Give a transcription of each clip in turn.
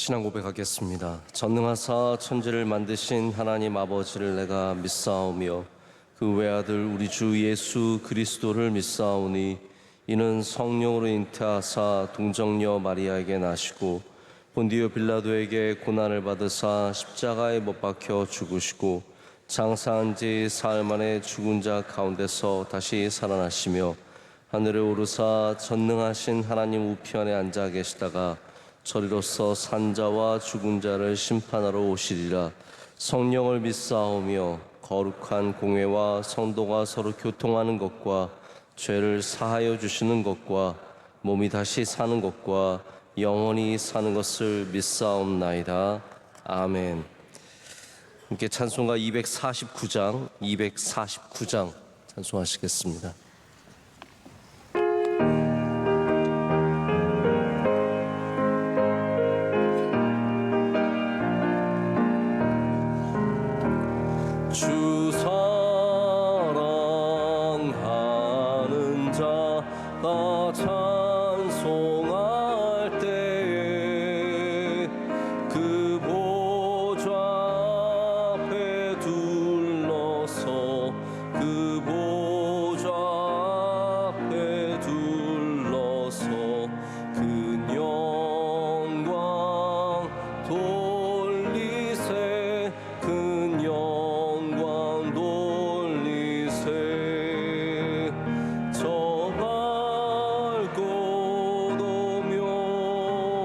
신앙 고백하겠습니다. 전능하사 천지를 만드신 하나님 아버지를 내가 믿사오며 그 외아들 우리 주 예수 그리스도를 믿사오니 이는 성령으로 잉태하사 동정녀 마리아에게 나시고 본디오 빌라도에게 고난을 받으사 십자가에 못 박혀 죽으시고 장사한 지 사흘 만에 죽은 자 가운데서 다시 살아나시며 하늘에 오르사 전능하신 하나님 우편에 앉아 계시다가 저리로서 산자와 죽은 자를 심판하러 오시리라. 성령을 믿사오며 거룩한 공회와 성도가 서로 교통하는 것과 죄를 사하여 주시는 것과 몸이 다시 사는 것과 영원히 사는 것을 믿사옵나이다. 아멘. 함께 찬송가 249장 찬송하시겠습니다. 주 사랑하는 자가 찬송할 때에 그 보좌 앞에 둘러서 그 보좌 앞에 둘러서 그 영광 돌리세 그 영광 돌리세 저 밝고도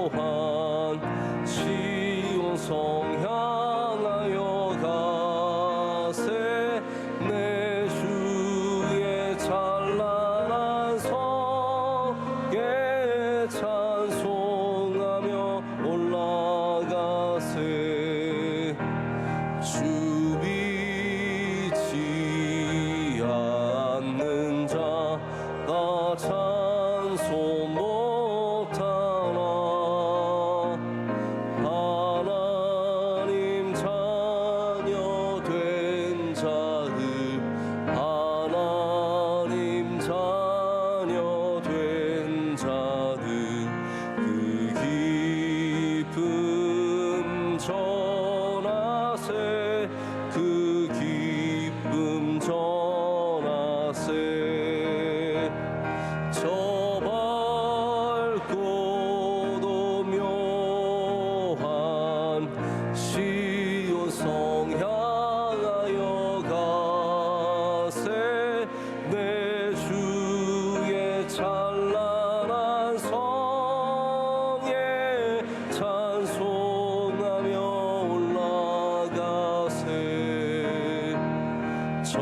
묘한 시온 성 향하여 가세 내 주의 찬란한 성에 찬송하며 올라가세 주 믿지 않는 자가 찬송 못하나 하나님 자녀 된 자들 하나님 자녀 된 자들 그 기쁨 전하세 그 기쁨 전하세 저 밝고도 묘한 시온 성 향하여 가세 내 주의 찬란한 성에 찬송하며 올라가세 저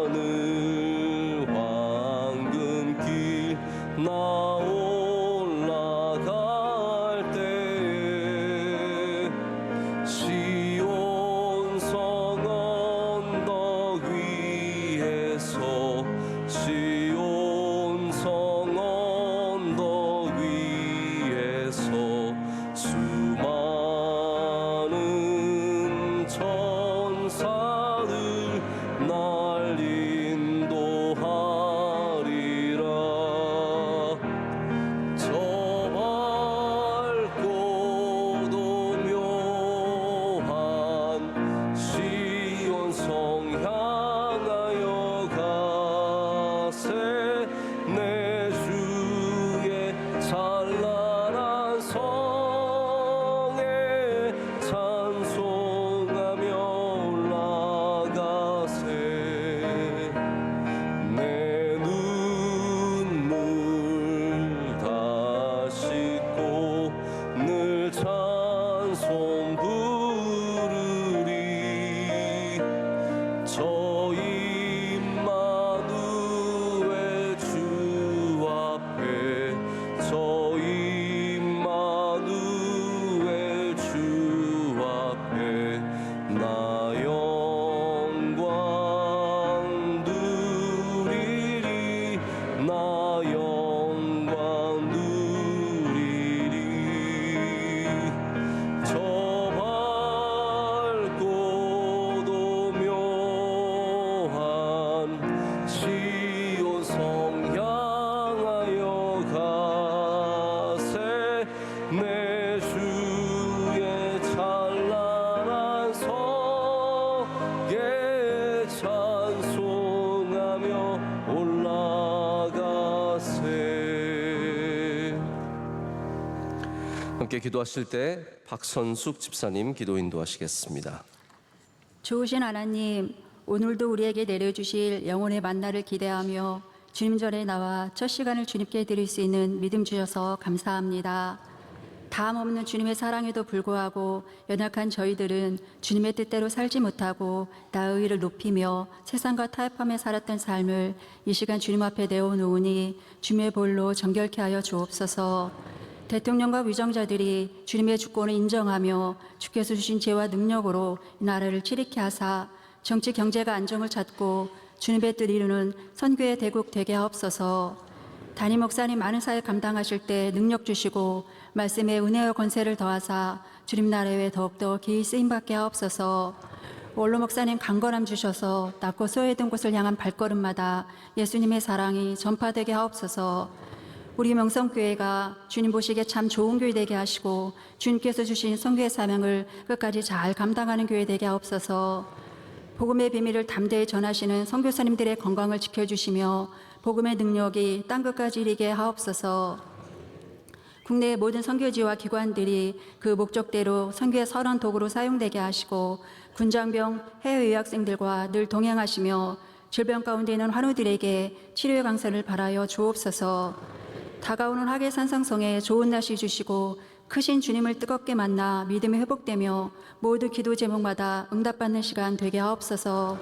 하늘 황금길 나 올라갈 때에 시온 성 언덕 위에서 시온 성 언덕 위에서 수많은 천사들 날 인도하리라 저 밝고도 묘한 시온 성 향하여 가세 내 주의 찬란한 성에 찬송하며 올라가세 내 눈물 다 씻고 늘 찬송 부르리 저 임마누엘 주 함께 기도하실 때 박선숙 집사님 기도 인도하시겠습니다. 좋으신 하나님, 오늘도 우리에게 내려주실 영혼의 만나를 기대하며 주님 전에 나와 첫 시간을 주님께 드릴 수 있는 믿음 주셔서 감사합니다. 다음 없는 주님의 사랑에도 불구하고 연약한 저희들은 주님의 뜻대로 살지 못하고 나의 의를 높이며 세상과 타협하며 살았던 삶을 이 시간 주님 앞에 내어놓으니 주님의 볼로 정결케 하여 주옵소서. 대통령과 위정자들이 주님의 주권을 인정하며 주께서 주신 지혜와 능력으로 이 나라를 치리케 하사 정치 경제가 안정을 찾고 주님의 뜻 이루는 선교의 대국 되게 하옵소서. 담임 목사님 많은 사역 감당하실 때 능력 주시고 말씀에 은혜와 권세를 더하사 주님 나라에 더욱더 기이 쓰임받게 하옵소서. 원로 목사님 강건함 주셔서 낮고 소외된 곳을 향한 발걸음마다 예수님의 사랑이 전파되게 하옵소서. 우리 명성교회가 주님 보시기에 참 좋은 교회 되게 하시고 주님께서 주신 선교의 사명을 끝까지 잘 감당하는 교회 되게 하옵소서. 복음의 비밀을 담대히 전하시는 선교사님들의 건강을 지켜주시며 복음의 능력이 땅끝까지 이르게 하옵소서. 국내의 모든 선교지와 기관들이 그 목적대로 선교의 선한 도구로 사용되게 하시고 군장병 해외 유학생들과 늘 동행하시며 질병 가운데 있는 환우들에게 치료의 강선을 바라여 주옵소서. 다가오는 학예 산상성에 좋은 날씨 주시고 크신 주님을 뜨겁게 만나 믿음이 회복되며 모두 기도 제목마다 응답받는 시간 되게 하옵소서.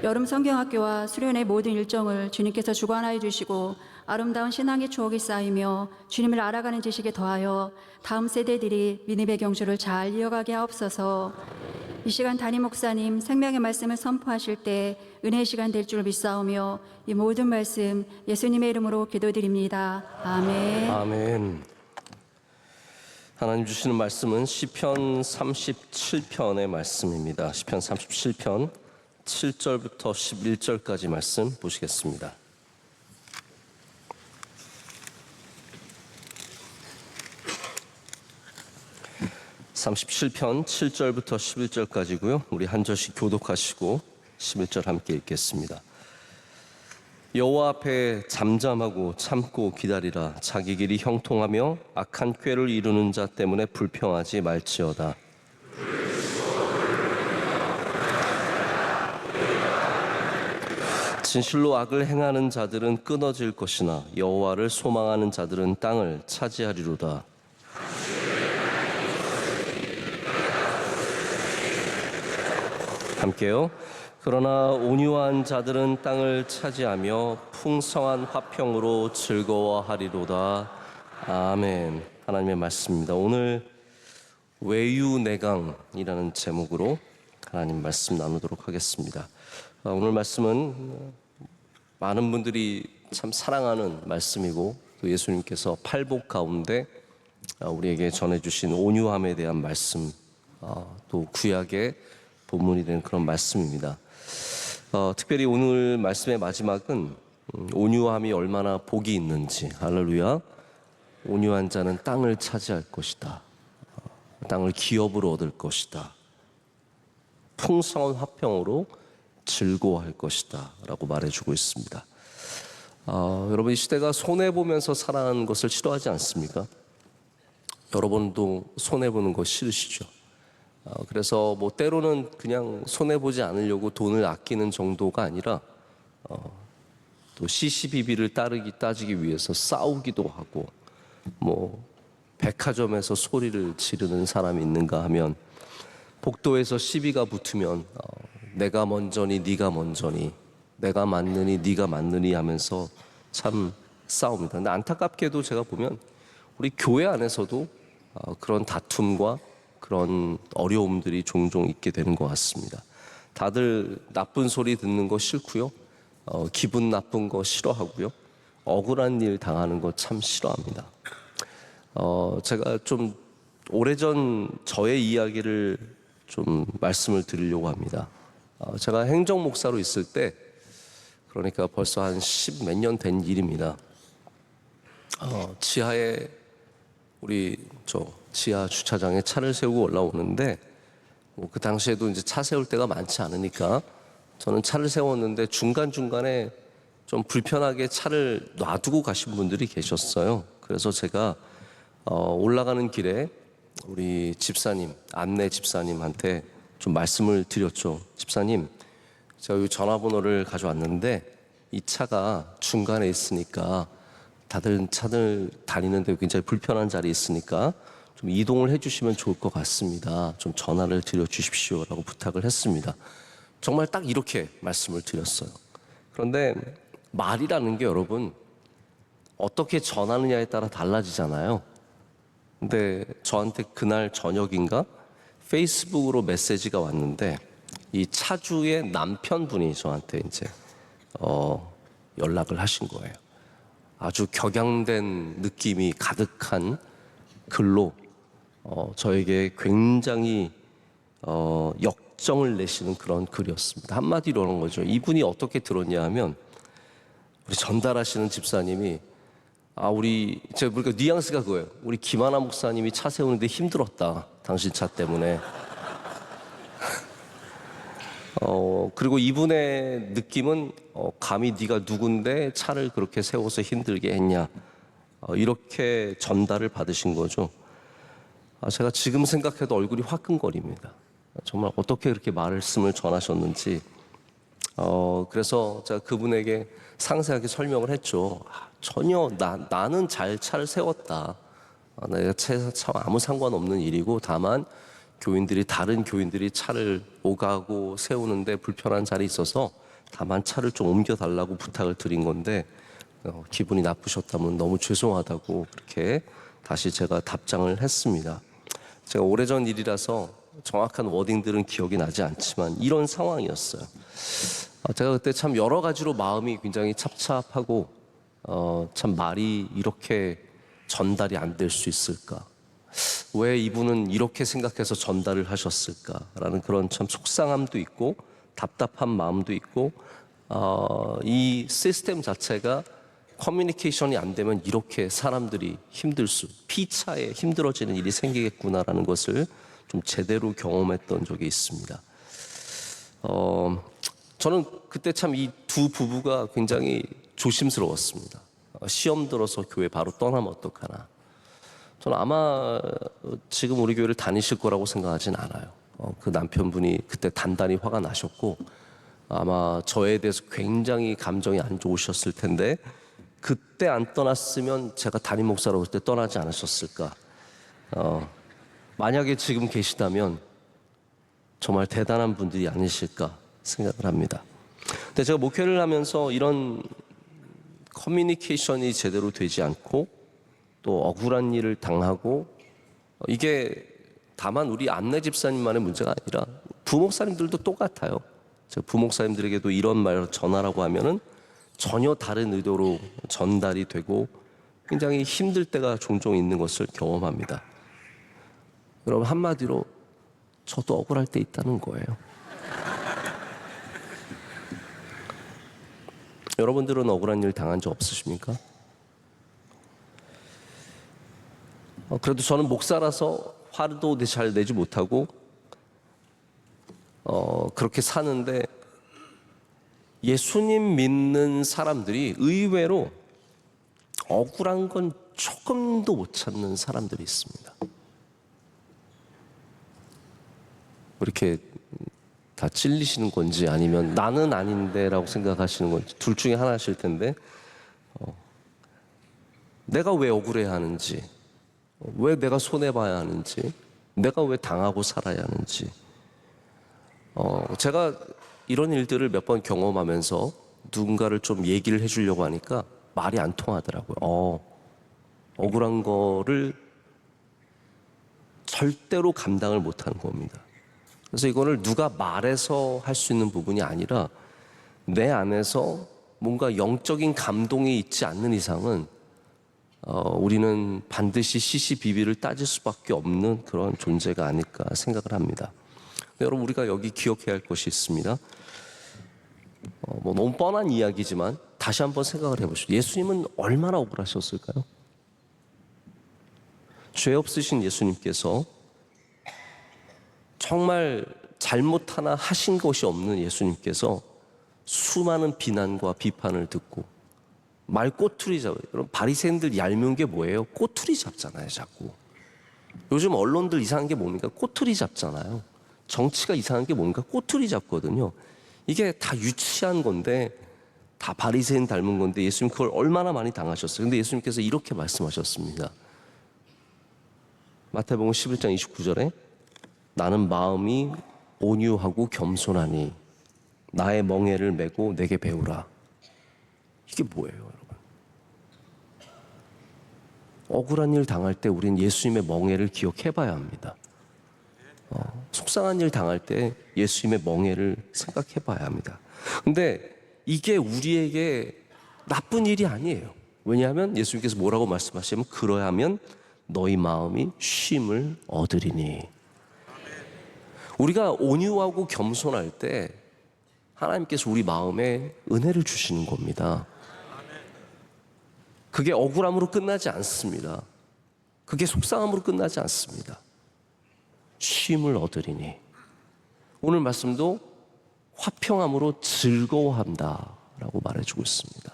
여름 성경학교와 수련의 모든 일정을 주님께서 주관하여 주시고 아름다운 신앙의 추억이 쌓이며 주님을 알아가는 지식에 더하여 다음 세대들이 믿음의 경주를 잘 이어가게 하옵소서. 이 시간 담임 목사님 생명의 말씀을 선포하실 때 은혜의 시간 될 줄 믿사오며 이 모든 말씀 예수님의 이름으로 기도드립니다. 아멘. 아멘. 하나님 주시는 말씀은 시편 37편의 말씀입니다. 시편 37편 7절부터 11절까지 말씀 보시겠습니다. (37편) 7절부터 11절까지고요. 우리 한 절씩 교독하시고 11절 함께 읽겠습니다. 여호와 앞에 잠잠하고 참고 기다리라. 자기 길이 형통하며 악한 꾀를 이루는 자 때문에 불평하지 말지어다. 진실로 악을 행하는 자들은 끊어질 것이나 여호와를 소망하는 자들은 땅을 차지하리로다. 함께요. 그러나 온유한 자들은 땅을 차지하며 풍성한 화평으로 즐거워하리로다. 아멘. 하나님의 말씀입니다. 오늘 외유내강이라는 제목으로 하나님 말씀 나누도록 하겠습니다. 오늘 말씀은 많은 분들이 참 사랑하는 말씀이고 또 예수님께서 팔복 가운데 우리에게 전해주신 온유함에 대한 말씀, 또 구약의 본문이 된 그런 말씀입니다. 특별히 오늘 말씀의 마지막은 온유함이 얼마나 복이 있는지, 할렐루야. 온유한 자는 땅을 차지할 것이다. 땅을 기업으로 얻을 것이다. 풍성한 화평으로 즐거워할 것이다 라고 말해주고 있습니다. 여러분, 이 시대가 손해보면서 살아가는 것을 싫어하지 않습니까? 여러분도 손해보는 거 싫으시죠? 그래서 뭐 때로는 그냥 손해보지 않으려고 돈을 아끼는 정도가 아니라 또 시시비비를 따지기 위해서 싸우기도 하고, 뭐 백화점에서 소리를 지르는 사람이 있는가 하면 복도에서 시비가 붙으면 내가 먼저니 네가 먼저니, 내가 맞느니 네가 맞느니 하면서 참 싸웁니다. 근데 안타깝게도 제가 보면 우리 교회 안에서도 그런 다툼과 그런 어려움들이 종종 있게 되는 것 같습니다. 다들 나쁜 소리 듣는 거 싫고요. 기분 나쁜 거 싫어하고요. 억울한 일 당하는 거 참 싫어합니다. 제가 좀 오래전 저의 이야기를 좀 말씀을 드리려고 합니다. 제가 행정 목사로 있을 때, 그러니까 벌써 한 10 몇 년 된 일입니다. 지하에 우리 지하 주차장에 차를 세우고 올라오는데, 그 당시에도 이제 차 세울 데가 많지 않으니까 저는 차를 세웠는데 중간중간에 좀 불편하게 차를 놔두고 가신 분들이 계셨어요. 그래서 제가 올라가는 길에 우리 집사님, 안내 집사님한테 좀 말씀을 드렸죠. 집사님, 제가 이 전화번호를 가져왔는데 이 차가 중간에 있으니까 다들 차들 다니는데 굉장히 불편한 자리에 있으니까 좀 이동을 해주시면 좋을 것 같습니다. 좀 전화를 드려주십시오라고 부탁을 했습니다. 정말 딱 이렇게 말씀을 드렸어요. 그런데 말이라는 게 여러분 어떻게 전하느냐에 따라 달라지잖아요. 근데 저한테 그날 저녁인가 페이스북으로 메시지가 왔는데 이 차주의 남편분이 저한테 이제 연락을 하신 거예요. 아주 격양된 느낌이 가득한 글로 저에게 굉장히 역정을 내시는 그런 글이었습니다. 한마디로 그런 거죠. 이분이 어떻게 들었냐 하면 우리 전달하시는 집사님이 제가 보니까 뉘앙스가 그거예요. 우리 김하나 목사님이 차 세우는데 힘들었다. 당신 차 때문에. 그리고 이분의 느낌은 감히 네가 누군데 차를 그렇게 세워서 힘들게 했냐. 이렇게 전달을 받으신 거죠. 제가 지금 생각해도 얼굴이 화끈거립니다. 정말 어떻게 그렇게 말씀을 전하셨는지. 그래서 제가 그분에게 상세하게 설명을 했죠. 전혀 나는 잘 차를 세웠다. 내가 참 아무 상관없는 일이고 다만 다른 교인들이 차를 오가고 세우는데 불편한 자리에 있어서 다만 차를 좀 옮겨달라고 부탁을 드린 건데 기분이 나쁘셨다면 너무 죄송하다고 그렇게 다시 제가 답장을 했습니다. 제가 오래전 일이라서 정확한 워딩들은 기억이 나지 않지만 이런 상황이었어요. 제가 그때 참 여러 가지로 마음이 굉장히 찹찹하고 참 말이 이렇게 전달이 안 될 수 있을까? 왜 이분은 이렇게 생각해서 전달을 하셨을까라는 그런 참 속상함도 있고 답답한 마음도 있고 이 시스템 자체가 커뮤니케이션이 안 되면 이렇게 사람들이 피차에 힘들어지는 일이 생기겠구나라는 것을 좀 제대로 경험했던 적이 있습니다. 저는 그때 참 이 두 부부가 굉장히 조심스러웠습니다. 시험 들어서 교회 바로 떠나면 어떡하나. 저는 아마 지금 우리 교회를 다니실 거라고 생각하진 않아요. 그 남편분이 그때 단단히 화가 나셨고 아마 저에 대해서 굉장히 감정이 안 좋으셨을 텐데 그때 안 떠났으면 제가 담임 목사로 그때 떠나지 않으셨을까. 만약에 지금 계시다면 정말 대단한 분들이 아니실까 생각을 합니다. 근데 제가 목회를 하면서 이런 커뮤니케이션이 제대로 되지 않고 또 억울한 일을 당하고 이게 다만 우리 안내 집사님만의 문제가 아니라 부목사님들도 똑같아요. 제가 부목사님들에게도 이런 말을 전하라고 하면은 전혀 다른 의도로 전달이 되고 굉장히 힘들 때가 종종 있는 것을 경험합니다. 여러분 한마디로 저도 억울할 때 있다는 거예요. 여러분들은 억울한 일 당한 적 없으십니까? 그래도 저는 목사라서 화도 잘 내지 못하고 그렇게 사는데 예수님 믿는 사람들이 의외로 억울한 건 조금도 못 찾는 사람들이 있습니다. 이렇게 다 찔리시는 건지 아니면 나는 아닌데라고 생각하시는 건지 둘 중에 하나실 텐데 내가 왜 억울해야 하는지, 왜 내가 손해봐야 하는지, 내가 왜 당하고 살아야 하는지. 제가 이런 일들을 몇 번 경험하면서 누군가를 좀 얘기를 해주려고 하니까 말이 안 통하더라고요. 억울한 거를 절대로 감당을 못하는 겁니다. 그래서 이거를 누가 말해서 할 수 있는 부분이 아니라 내 안에서 뭔가 영적인 감동이 있지 않는 이상은 우리는 반드시 시시비비를 따질 수밖에 없는 그런 존재가 아닐까 생각을 합니다. 여러분 우리가 여기 기억해야 할 것이 있습니다. 너무 뻔한 이야기지만 다시 한번 생각을 해보시죠. 예수님은 얼마나 억울하셨을까요? 죄 없으신 예수님께서 정말 잘못 하나 하신 것이 없는 예수님께서 수많은 비난과 비판을 듣고 말 꼬투리 잡아요. 여러분, 바리새인들 얄미운 게 뭐예요? 꼬투리 잡잖아요, 자꾸. 요즘 언론들 이상한 게 뭡니까? 꼬투리 잡잖아요. 정치가 이상한 게 뭡니까? 꼬투리 잡거든요. 이게 다 유치한 건데, 다 바리새인 닮은 건데 예수님 그걸 얼마나 많이 당하셨어요. 근데 예수님께서 이렇게 말씀하셨습니다. 마태복음 11장 29절에 나는 마음이 온유하고 겸손하니 나의 멍에를 메고 내게 배우라. 이게 뭐예요, 여러분? 억울한 일 당할 때 우린 예수님의 멍에를 기억해 봐야 합니다. 속상한 일 당할 때 예수님의 멍에를 생각해 봐야 합니다. 근데 이게 우리에게 나쁜 일이 아니에요. 왜냐하면 예수님께서 뭐라고 말씀하시면 그러하면 너희 마음이 쉼을 얻으리니. 우리가 온유하고 겸손할 때 하나님께서 우리 마음에 은혜를 주시는 겁니다. 그게 억울함으로 끝나지 않습니다. 그게 속상함으로 끝나지 않습니다. 쉼을 얻으리니. 오늘 말씀도 화평함으로 즐거워한다라고 말해주고 있습니다.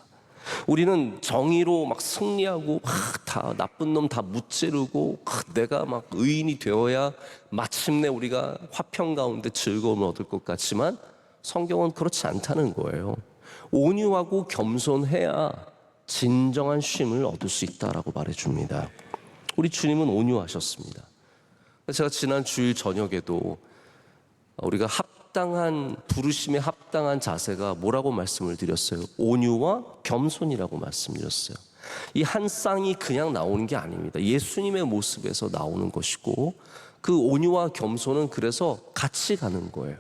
우리는 정의로 막 승리하고 다 나쁜 놈 다 무찌르고 내가 막 의인이 되어야 마침내 우리가 화평 가운데 즐거움을 얻을 것 같지만 성경은 그렇지 않다는 거예요. 온유하고 겸손해야 진정한 쉼을 얻을 수 있다라고 말해줍니다. 우리 주님은 온유하셨습니다. 제가 지난 주일 저녁에도 우리가 부르심에 합당한 자세가 뭐라고 말씀을 드렸어요? 온유와 겸손이라고 말씀드렸어요. 이 한 쌍이 그냥 나오는 게 아닙니다. 예수님의 모습에서 나오는 것이고 그 온유와 겸손은 그래서 같이 가는 거예요.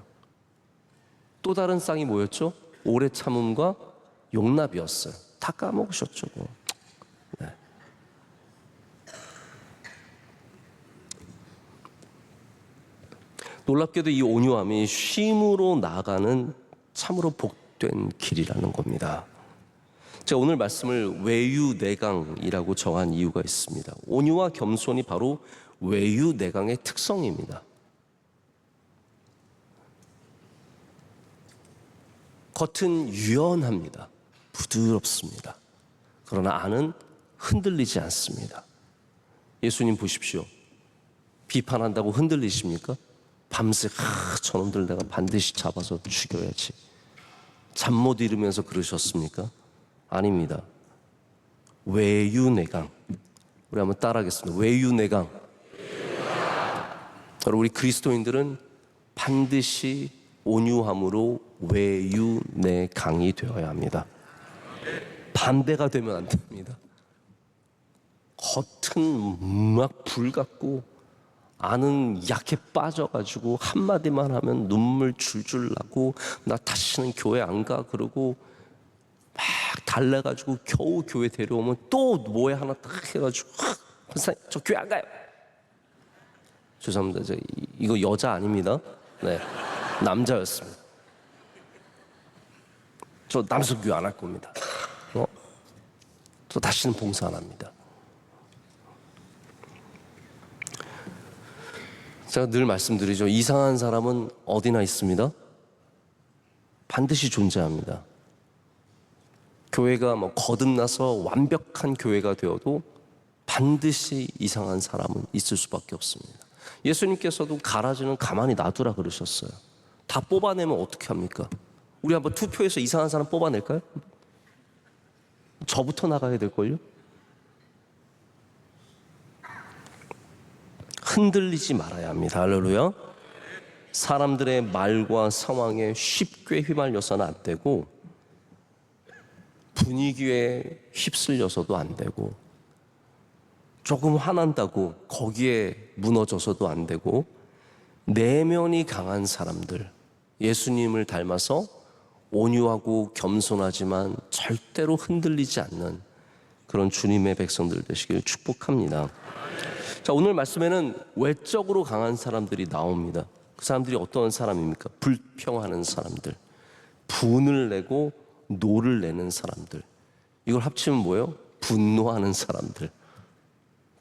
또 다른 쌍이 뭐였죠? 오래 참음과 용납이었어요. 다 까먹으셨죠. 네. 놀랍게도 이 온유함이 쉼으로 나아가는 참으로 복된 길이라는 겁니다. 제가 오늘 말씀을 외유내강이라고 정한 이유가 있습니다. 온유와 겸손이 바로 외유내강의 특성입니다. 겉은 유연합니다. 부드럽습니다. 그러나 안은 흔들리지 않습니다. 예수님 보십시오. 비판한다고 흔들리십니까? 밤새 저놈들 내가 반드시 잡아서 죽여야지. 잠 못 이루면서 그러셨습니까? 아닙니다. 외유내강. 우리 한번 따라하겠습니다. 외유내강. 여러분, 우리 그리스도인들은 반드시 온유함으로 외유내강이 되어야 합니다. 반대가 되면 안 됩니다. 겉은 막 불 같고 안은 약해 빠져가지고 한마디만 하면 눈물 줄줄 나고 나 다시는 교회 안 가 그러고 막 달래가지고 겨우 교회 데려오면 또 뭐에 하나 딱 해가지고 선생님 저 교회 안 가요. 죄송합니다. 이거 여자 아닙니다. 네, 남자였습니다. 저 남성 교회 안 할 겁니다. 저 다시는 봉사 안 합니다. 제가 늘 말씀드리죠. 이상한 사람은 어디나 있습니다. 반드시 존재합니다. 교회가 거듭나서 완벽한 교회가 되어도 반드시 이상한 사람은 있을 수밖에 없습니다. 예수님께서도 가라지는 가만히 놔두라 그러셨어요. 다 뽑아내면 어떻게 합니까? 우리 한번 투표해서 이상한 사람 뽑아낼까요? 저부터 나가야 될걸요? 흔들리지 말아야 합니다. 할렐루야. 사람들의 말과 상황에 쉽게 휘말려서는 안 되고 분위기에 휩쓸려서도 안 되고 조금 화난다고 거기에 무너져서도 안 되고 내면이 강한 사람들, 예수님을 닮아서 온유하고 겸손하지만 절대로 흔들리지 않는 그런 주님의 백성들 되시길 축복합니다. 자, 오늘 말씀에는 외적으로 강한 사람들이 나옵니다. 그 사람들이 어떤 사람입니까? 불평하는 사람들, 분을 내고 노를 내는 사람들. 이걸 합치면 뭐예요? 분노하는 사람들,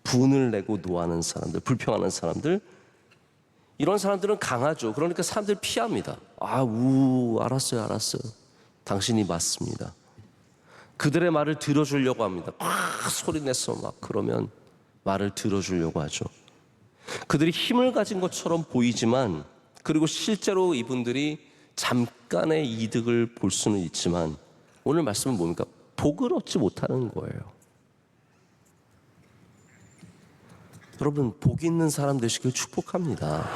분을 내고 노하는 사람들, 불평하는 사람들. 이런 사람들은 강하죠. 그러니까 사람들 피합니다. 알았어요. 당신이 맞습니다. 그들의 말을 들어주려고 합니다. 막 소리내서 막 그러면 말을 들어주려고 하죠. 그들이 힘을 가진 것처럼 보이지만, 그리고 실제로 이분들이 잠깐의 이득을 볼 수는 있지만, 오늘 말씀은 뭡니까? 복을 얻지 못하는 거예요. 여러분, 복 있는 사람 되시길 축복합니다.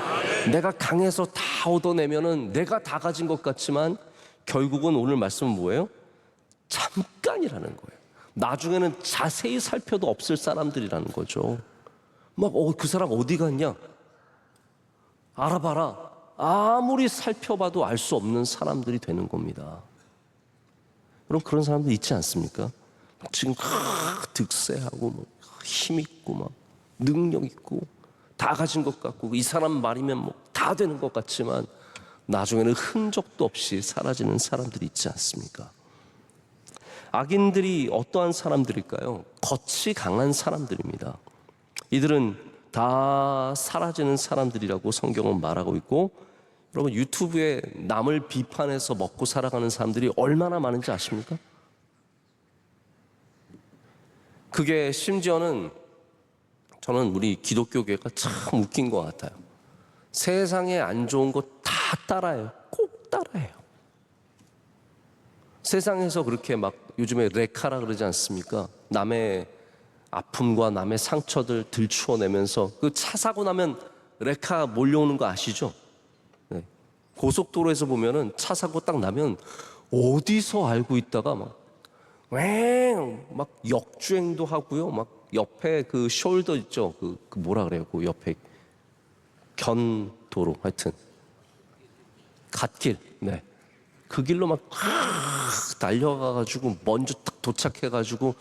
내가 강해서 다 얻어내면은 내가 다 가진 것 같지만 결국은 오늘 말씀은 뭐예요? 잠깐이라는 거예요. 나중에는 자세히 살펴도 없을 사람들이라는 거죠. 막 그 사람 어디 갔냐? 알아봐라. 아무리 살펴봐도 알 수 없는 사람들이 되는 겁니다. 여러분, 그런 사람들 있지 않습니까? 지금 득세하고 뭐 힘 있고 막 능력 있고 다 가진 것 같고 이 사람 말이면 뭐 다 되는 것 같지만 나중에는 흔적도 없이 사라지는 사람들이 있지 않습니까? 악인들이 어떠한 사람들일까요? 겉이 강한 사람들입니다. 이들은 다 사라지는 사람들이라고 성경은 말하고 있고, 여러분, 유튜브에 남을 비판해서 먹고 살아가는 사람들이 얼마나 많은지 아십니까? 그게 심지어는 저는 우리 기독교계가 참 웃긴 것 같아요. 세상에 안 좋은 거 다 따라해요. 꼭 따라해요. 세상에서 그렇게 막 요즘에 레카라 그러지 않습니까? 남의 아픔과 남의 상처들 들추어내면서 그 차 사고 나면 레카 몰려오는 거 아시죠? 네. 고속도로에서 보면은 차 사고 딱 나면 어디서 알고 있다가 막 역주행도 하고요. 막 옆에 그 숄더 있죠? 그 뭐라 그래요? 그 옆에 견도로, 하여튼 갓길, 네. 그 길로 막 달려가가지고 먼저 딱 도착해가지고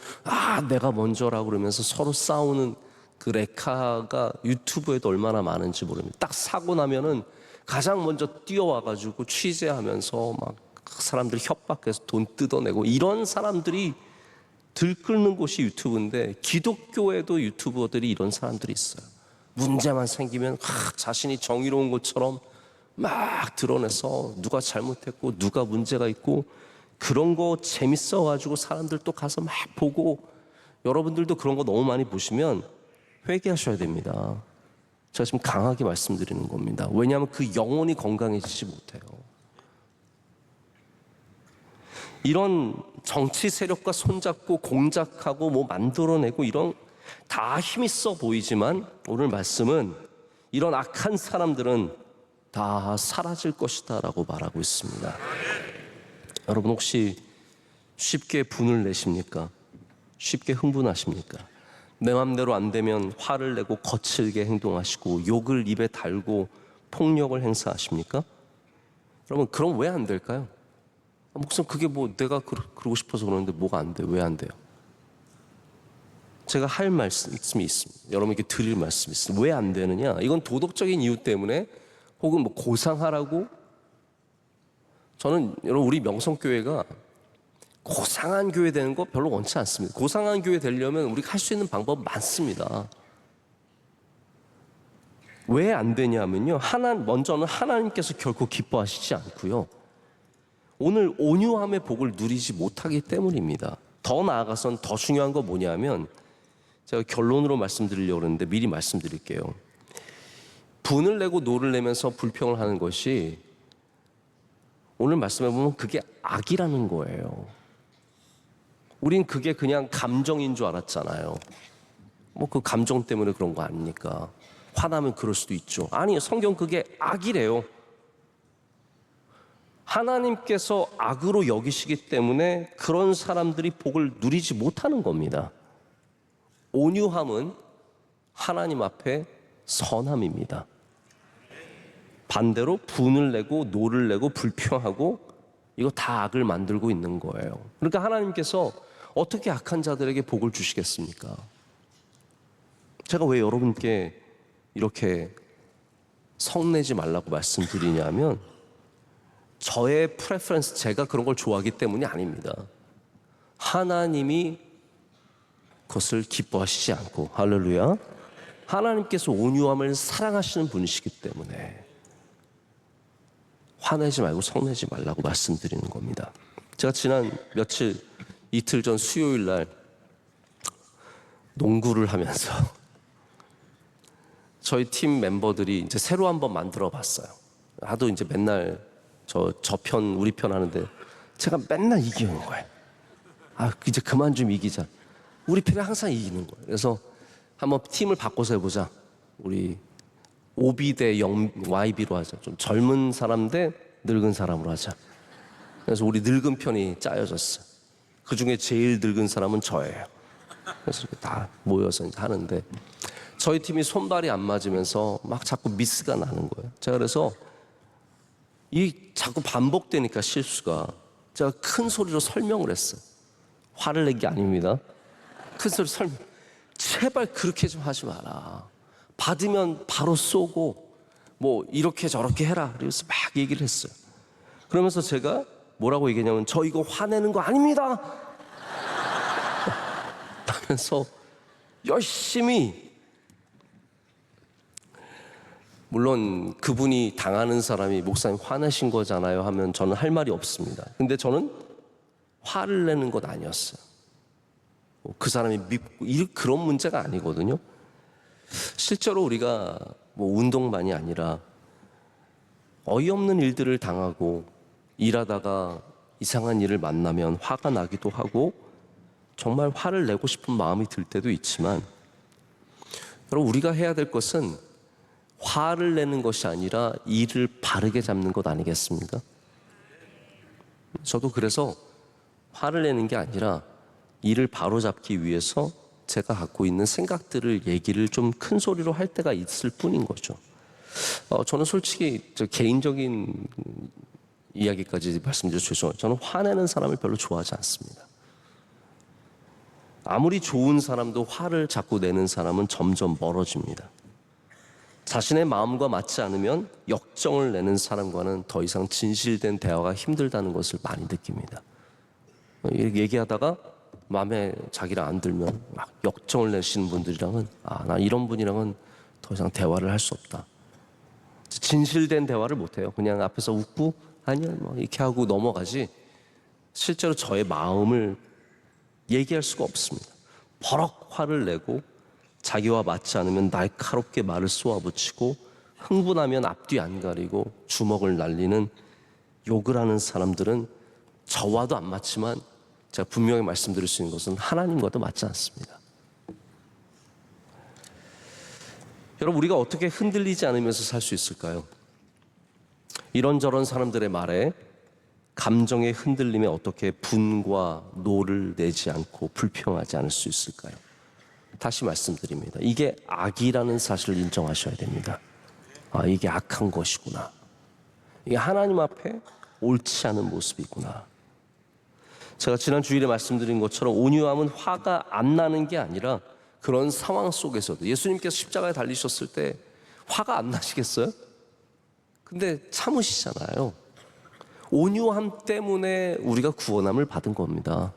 내가 먼저라고 그러면서 서로 싸우는 그 레카가 유튜브에도 얼마나 많은지 모릅니다. 딱 사고 나면은 가장 먼저 뛰어와가지고 취재하면서 막 사람들 협박해서 돈 뜯어내고, 이런 사람들이 들끓는 곳이 유튜브인데, 기독교에도 유튜버들이 이런 사람들이 있어요. 문제만 생기면 자신이 정의로운 것처럼 막 드러내서 누가 잘못했고 누가 문제가 있고, 그런 거 재밌어가지고 사람들 또 가서 막 보고, 여러분들도 그런 거 너무 많이 보시면 회개하셔야 됩니다. 제가 지금 강하게 말씀드리는 겁니다. 왜냐하면 그 영혼이 건강해지지 못해요. 이런 정치 세력과 손잡고 공작하고 뭐 만들어내고 이런 다 힘있어 보이지만, 오늘 말씀은 이런 악한 사람들은 다 사라질 것이다 라고 말하고 있습니다. 여러분, 혹시 쉽게 분을 내십니까? 쉽게 흥분하십니까? 내 맘대로 안 되면 화를 내고 거칠게 행동하시고 욕을 입에 달고 폭력을 행사하십니까? 여러분, 그럼 왜 안 될까요? 목사님, 그게 뭐 내가 그러고 싶어서 그러는데 뭐가 안 돼요? 왜 안 돼요? 제가 할 말씀이 있습니다. 여러분에게 드릴 말씀이 있습니다. 왜 안 되느냐? 이건 도덕적인 이유 때문에, 혹은 뭐 고상하라고? 저는 여러분, 우리 명성교회가 고상한 교회 되는 거 별로 원치 않습니다. 고상한 교회 되려면 우리가 할 수 있는 방법 많습니다. 왜 안 되냐면요, 먼저는 하나님께서 결코 기뻐하시지 않고요, 오늘 온유함의 복을 누리지 못하기 때문입니다. 더 나아가선 더 중요한 거 뭐냐면, 제가 결론으로 말씀드리려고 그러는데 미리 말씀드릴게요. 분을 내고 노를 내면서 불평을 하는 것이, 오늘 말씀해 보면 그게 악이라는 거예요. 우린 그게 그냥 감정인 줄 알았잖아요. 뭐 그 감정 때문에 그런 거 아닙니까? 화나면 그럴 수도 있죠. 아니, 성경 그게 악이래요. 하나님께서 악으로 여기시기 때문에 그런 사람들이 복을 누리지 못하는 겁니다. 온유함은 하나님 앞에 선함입니다. 반대로 분을 내고 노를 내고 불평하고, 이거 다 악을 만들고 있는 거예요. 그러니까 하나님께서 어떻게 악한 자들에게 복을 주시겠습니까? 제가 왜 여러분께 이렇게 성내지 말라고 말씀드리냐면, 저의 프레퍼런스, 제가 그런 걸 좋아하기 때문이 아닙니다. 하나님이 그것을 기뻐하시지 않고, 할렐루야, 하나님께서 온유함을 사랑하시는 분이시기 때문에 화내지 말고 성내지 말라고 말씀드리는 겁니다. 제가 지난 며칠 이틀 전 수요일 날 농구를 하면서 저희 팀 멤버들이 이제 새로 한번 만들어 봤어요. 하도 이제 맨날 저 편 우리 편 하는데 제가 맨날 이기는 거예요. 아, 이제 그만 좀 이기자. 우리 편이 항상 이기는 거예요. 그래서 한번 팀을 바꿔서 해보자. 우리 OB 대 YB로 하자. 좀 젊은 사람 대 늙은 사람으로 하자. 그래서 우리 늙은 편이 짜여졌어요. 그 중에 제일 늙은 사람은 저예요. 그래서 이렇게 다 모여서 이제 하는데 저희 팀이 손발이 안 맞으면서 막 자꾸 미스가 나는 거예요. 제가 그래서 이 자꾸 반복되니까 실수가 제가 큰 소리로 설명을 했어요. 화를 낸 게 아닙니다. 큰 소리 설명. 제발 그렇게 좀 하지 마라. 받으면 바로 쏘고 뭐 이렇게 저렇게 해라. 그래서 막 얘기를 했어요. 그러면서 제가 뭐라고 얘기했냐면 저 이거 화내는 거 아닙니다. 하면서 열심히, 물론 그분이 당하는 사람이 목사님 화내신 거잖아요 하면 저는 할 말이 없습니다. 근데 저는 화를 내는 것 아니었어요. 그 사람이 믿고 그런 문제가 아니거든요. 실제로 우리가 뭐 운동만이 아니라 어이없는 일들을 당하고 일하다가 이상한 일을 만나면 화가 나기도 하고 정말 화를 내고 싶은 마음이 들 때도 있지만, 여러분 우리가 해야 될 것은 화를 내는 것이 아니라 일을 바르게 잡는 것 아니겠습니까? 저도 그래서 화를 내는 게 아니라 일을 바로 잡기 위해서 제가 갖고 있는 생각들을 얘기를 좀 큰 소리로 할 때가 있을 뿐인 거죠. 저는 솔직히 개인적인 이야기까지 말씀드려서 죄송해요. 저는 화내는 사람을 별로 좋아하지 않습니다. 아무리 좋은 사람도 화를 자꾸 내는 사람은 점점 멀어집니다. 자신의 마음과 맞지 않으면 역정을 내는 사람과는 더 이상 진실된 대화가 힘들다는 것을 많이 느낍니다. 얘기하다가 마음에 자기랑 안 들면 막 역정을 내시는 분들이랑은 난 이런 분이랑은 더 이상 대화를 할 수 없다. 진실된 대화를 못해요. 그냥 앞에서 웃고 아니야 뭐 이렇게 하고 넘어가지 실제로 저의 마음을 얘기할 수가 없습니다. 버럭 화를 내고 자기와 맞지 않으면 날카롭게 말을 쏘아붙이고 흥분하면 앞뒤 안 가리고 주먹을 날리는 욕을 하는 사람들은 저와도 안 맞지만 제가 분명히 말씀드릴 수 있는 것은 하나님과도 맞지 않습니다. 여러분 우리가 어떻게 흔들리지 않으면서 살 수 있을까요? 이런저런 사람들의 말에 감정의 흔들림에 어떻게 분과 노를 내지 않고 불평하지 않을 수 있을까요? 다시 말씀드립니다. 이게 악이라는 사실을 인정하셔야 됩니다. 이게 악한 것이구나. 이게 하나님 앞에 옳지 않은 모습이구나. 제가 지난 주일에 말씀드린 것처럼 온유함은 화가 안 나는 게 아니라 그런 상황 속에서도 예수님께서 십자가에 달리셨을 때 화가 안 나시겠어요? 근데 참으시잖아요. 온유함 때문에 우리가 구원함을 받은 겁니다.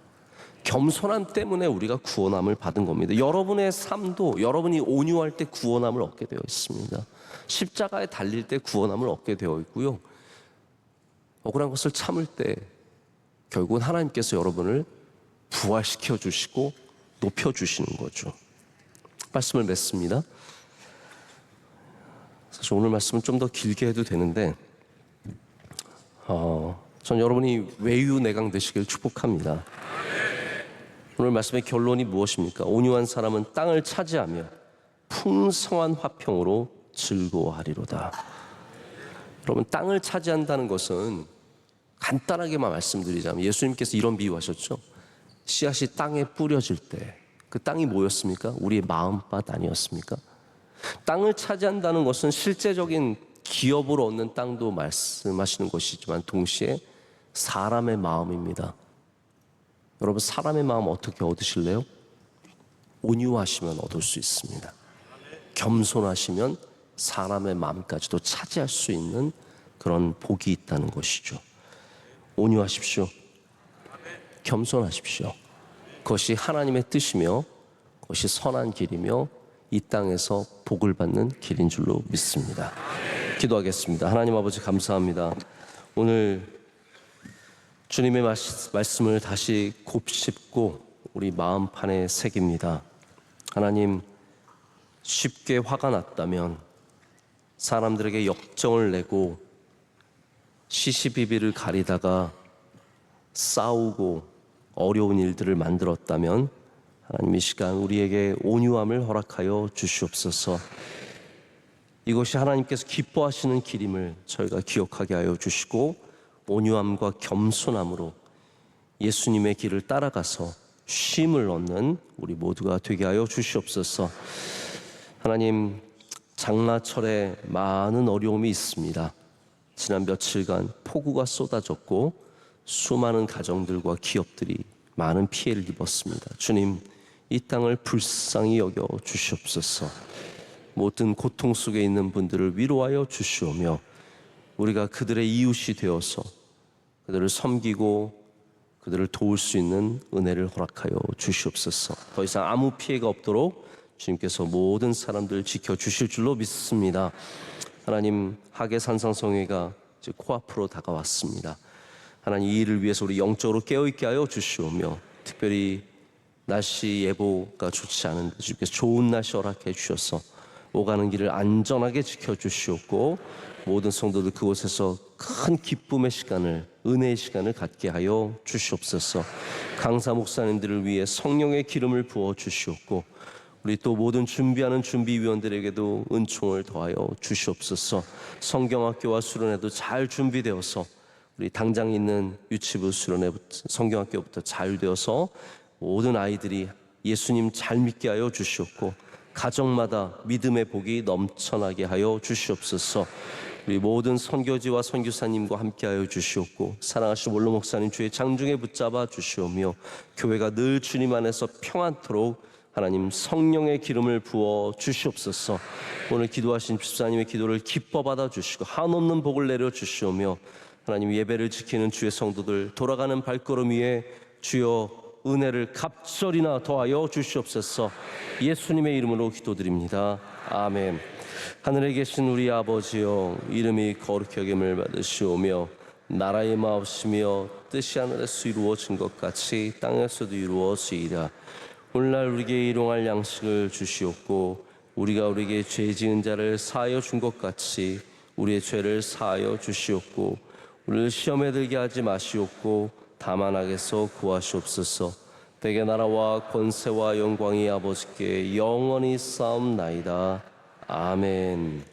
겸손함 때문에 우리가 구원함을 받은 겁니다. 여러분의 삶도 여러분이 온유할 때 구원함을 얻게 되어 있습니다. 십자가에 달릴 때 구원함을 얻게 되어 있고요. 억울한 것을 참을 때 결국은 하나님께서 여러분을 부활시켜 주시고 높여 주시는 거죠. 말씀을 맺습니다. 사실 오늘 말씀은 좀 더 길게 해도 되는데 전 여러분이 외유내강 되시길 축복합니다. 오늘 말씀의 결론이 무엇입니까? 온유한 사람은 땅을 차지하며 풍성한 화평으로 즐거워하리로다. 여러분 땅을 차지한다는 것은 간단하게만 말씀드리자면 예수님께서 이런 비유하셨죠. 씨앗이 땅에 뿌려질 때 그 땅이 뭐였습니까? 우리의 마음밭 아니었습니까? 땅을 차지한다는 것은 실제적인 기업을 얻는 땅도 말씀하시는 것이지만 동시에 사람의 마음입니다. 여러분 사람의 마음 어떻게 얻으실래요? 온유하시면 얻을 수 있습니다. 겸손하시면 사람의 마음까지도 차지할 수 있는 그런 복이 있다는 것이죠. 온유하십시오. 겸손하십시오. 그것이 하나님의 뜻이며 그것이 선한 길이며 이 땅에서 복을 받는 길인 줄로 믿습니다. 기도하겠습니다. 하나님 아버지 감사합니다. 오늘 주님의 말씀을 다시 곱씹고 우리 마음판에 새깁니다. 하나님, 쉽게 화가 났다면 사람들에게 역정을 내고 시시비비를 가리다가 싸우고 어려운 일들을 만들었다면 하나님 이 시간 우리에게 온유함을 허락하여 주시옵소서. 이것이 하나님께서 기뻐하시는 길임을 저희가 기억하게 하여 주시고 온유함과 겸손함으로 예수님의 길을 따라가서 쉼을 얻는 우리 모두가 되게 하여 주시옵소서. 하나님, 장마철에 많은 어려움이 있습니다. 지난 며칠간 폭우가 쏟아졌고 수많은 가정들과 기업들이 많은 피해를 입었습니다. 주님, 이 땅을 불쌍히 여겨 주시옵소서. 모든 고통 속에 있는 분들을 위로하여 주시오며 우리가 그들의 이웃이 되어서 그들을 섬기고 그들을 도울 수 있는 은혜를 허락하여 주시옵소서. 더 이상 아무 피해가 없도록 주님께서 모든 사람들을 지켜주실 줄로 믿습니다. 하나님, 하계 산상성회가 이제 코앞으로 다가왔습니다. 하나님, 이 일을 위해서 우리 영적으로 깨어있게 하여 주시오며 특별히 날씨 예보가 좋지 않은데 주님께서 좋은 날씨 허락해 주셔서 오가는 길을 안전하게 지켜주시옵고 모든 성도들 그곳에서 큰 기쁨의 시간을, 은혜의 시간을 갖게 하여 주시옵소서. 강사 목사님들을 위해 성령의 기름을 부어 주시옵고 우리 또 모든 준비하는 준비위원들에게도 은총을 더하여 주시옵소서. 성경학교와 수련회도 잘 준비되어서 우리 당장 있는 유치부 수련회부터 성경학교부터 잘 되어서 모든 아이들이 예수님 잘 믿게 하여 주시옵고 가정마다 믿음의 복이 넘쳐나게 하여 주시옵소서. 우리 모든 선교지와 선교사님과 함께하여 주시옵고 사랑하신 원로 목사님 주의 장중에 붙잡아 주시오며 교회가 늘 주님 안에서 평안토록 하나님 성령의 기름을 부어 주시옵소서. 오늘 기도하신 집사님의 기도를 기뻐 받아 주시고 한없는 복을 내려 주시오며 하나님 예배를 지키는 주의 성도들 돌아가는 발걸음 위에 주여 은혜를 갑절이나 더하여 주시옵소서. 예수님의 이름으로 기도드립니다. 아멘. 하늘에 계신 우리 아버지여, 이름이 거룩히 여김을 받으시오며 나라의 마옵시며 뜻이 하늘에서 이루어진 것 같이 땅에서도 이루어지이다. 오늘날 우리에게 일용할 양식을 주시옵고 우리가 우리에게 죄 지은 자를 사하여 준 것 같이 우리의 죄를 사하여 주시옵고 우리를 시험에 들게 하지 마시옵고 다만 악에서 구하시옵소서. 대개 나라와 권세와 영광이 아버지께 영원히 쌓옵나이다. 아멘.